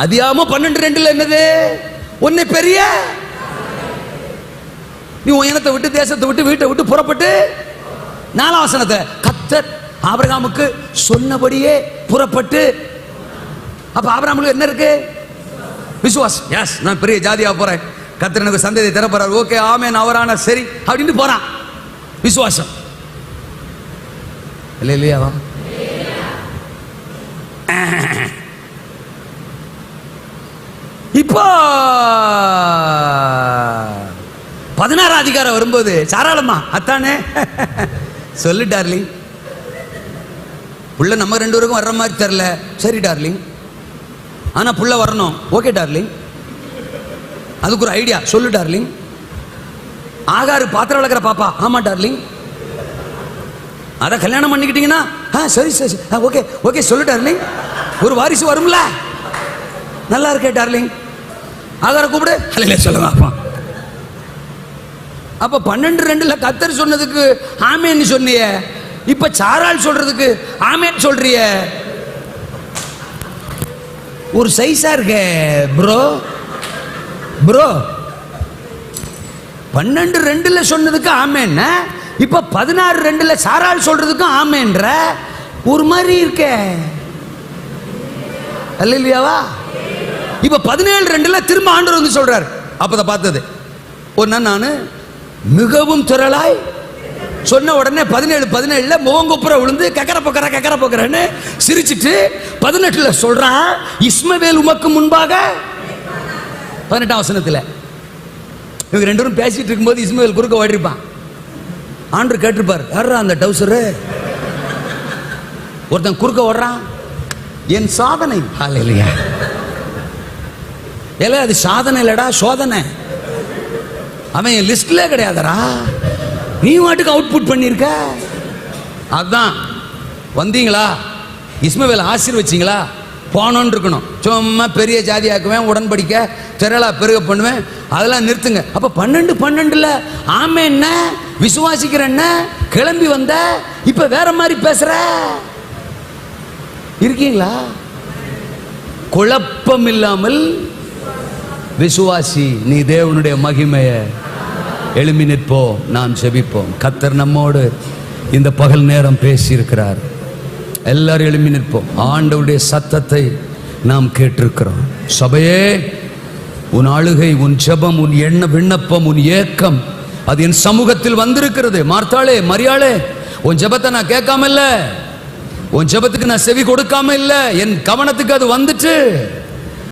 ஆதியாகமம் 12:2 என்னது? உன்னை பெரிய நீ உன் இனத்தை விட்டு தேசத்தை விட்டு வீட்டை விட்டு புறப்பட்டு 4ஆம் வசனத்தை கர்த்தர் ஆபிரகாமுக்கு சொன்னபடியே புறப்பட்டு. அப்ப ஆபிரகாமுக்கு என்ன இருக்கு? விசுவாசம். எஸ், நான் பெரிய ஜாதியா போறேன், கர்த்தர் எனக்கு சந்ததியை தர போறார், ஓகே ஆமென், அவரான சரி அப்படின்னு போறான். விசுவாசம் இல்லையாவா? இப்போ 16ஆம் அதிகாரம் வரும்போது சாராளமா அத்தானே சொல்லு டார்லிங், புள்ள நம்ம 2 பேருக்கும் வர்ற மாதிரி தெரியல, சரி டார்லிங், ஆனா புள்ள வரணும், ஓகே டார்லிங், அதுக்கு ஒரு ஐடியா சொல்லு டார்லிங். ஆகாரு பாத்திரம் வளர்க்குற பாப்பா, ஆமா டார்லிங், அதான் கல்யாணம் பண்ணிக்கிட்டீங்கன்னா சரி சரி ஓகே ஓகே சொல்லு டார்லிங், ஒரு வாரிசு வரும்ல, நல்லா இருக்கே டார்லிங், ஆகார கூப்பிடு, அல்ல சொல்லுங்க அப்பா. அப்ப 12:2 கர்த்தர் சொன்னதுக்கு ஆமேன்னு சொன்னிய, இப்ப சாராள் சொல்றதுக்கு ஆமேன் சொல்றிய, ஒரு சைஸா இருக்க ப்ரோ. ப்ரோ 12:2 சொன்னதுக்கு ஆமேன், இப்ப 16:2 சாராள் சொல்றதுக்கு ஆமேன்ற ஒரு மாதிரி இருக்க, அல்லேலூயாவா? இப்ப 17:2 திரும்ப ஆண்டவர் வந்து சொல்றார். அப்பதான் பார்த்தது ஒரு நாள் நான் மிகவும் திரளாய் சொன்ன உடனே 17:17 முகங்குப்புற விழுந்து கக்கர போக்கறன்னு சிரிச்சிட்டு 18 சொல்றான், இஸ்மவேல் உமக்கு முன்பாக. 18ஆம் வசனத்துல இவங்க 2 பேரும் பேசிட்டு இருக்கும்போது இஸ்மவேல் குறுக்க ஓடிருப்பான். ஆண்டவர் கேட்டிருப்பார், யாரா அந்த டவுசரு? ஒருத்தன் குறுக்க ஓடுறான், என் சாதனை. ஹல்லேலூயா. ஏல அது சாதனை இல்லடா, சோதனை. அவன் என் லிஸ்ட்ல கிடையாதரா, நீ வாட்டுக்கு அவுட்புட் பண்ணிருக்க. அதான் வந்தீங்களா, இஸ்மவேல் ஆசீர்வச்சிங்களா, போனோன்னு இருக்கணும். சும்மா பெரிய ஜாதி ஆக்குவேன், உடன்படிக்க திரளா பெருக பண்ணுவேன், அதெல்லாம் நிறுத்துங்க. அப்ப 12:12 ஆமே என்ன விசுவாசிக்கிற என்ன கிளம்பி வந்த, இப்ப வேற மாதிரி பேசுற இருக்கீங்களா? குழப்பம் இல்லாமல் விசுவாசி, நீ தேவனுடைய மகிமைய எழும்பி நிற்போம், நாம் செபிப்போம். கர்த்தர் நம்மோடு இந்த பகல் நேரம் பேசி இருக்கிறார். எல்லாரும் எழும்பி நிற்போம். ஆண்டவருடைய சத்தத்தை நாம் கேட்டிருக்கிறோம். சபையே, உன் அழுகை, உன் ஜெபம், உன் எண்ண விண்ணப்பம், உன் ஏக்கம் அது என் சமூகத்தில் வந்திருக்கிறது. மார்த்தாளே, மரியாளே, உன் ஜெபத்தை நான் கேட்காம இல்ல, உன் ஜெபத்துக்கு நான் செவி கொடுக்காம இல்ல, என் கவனத்துக்கு அது வந்துச்சு.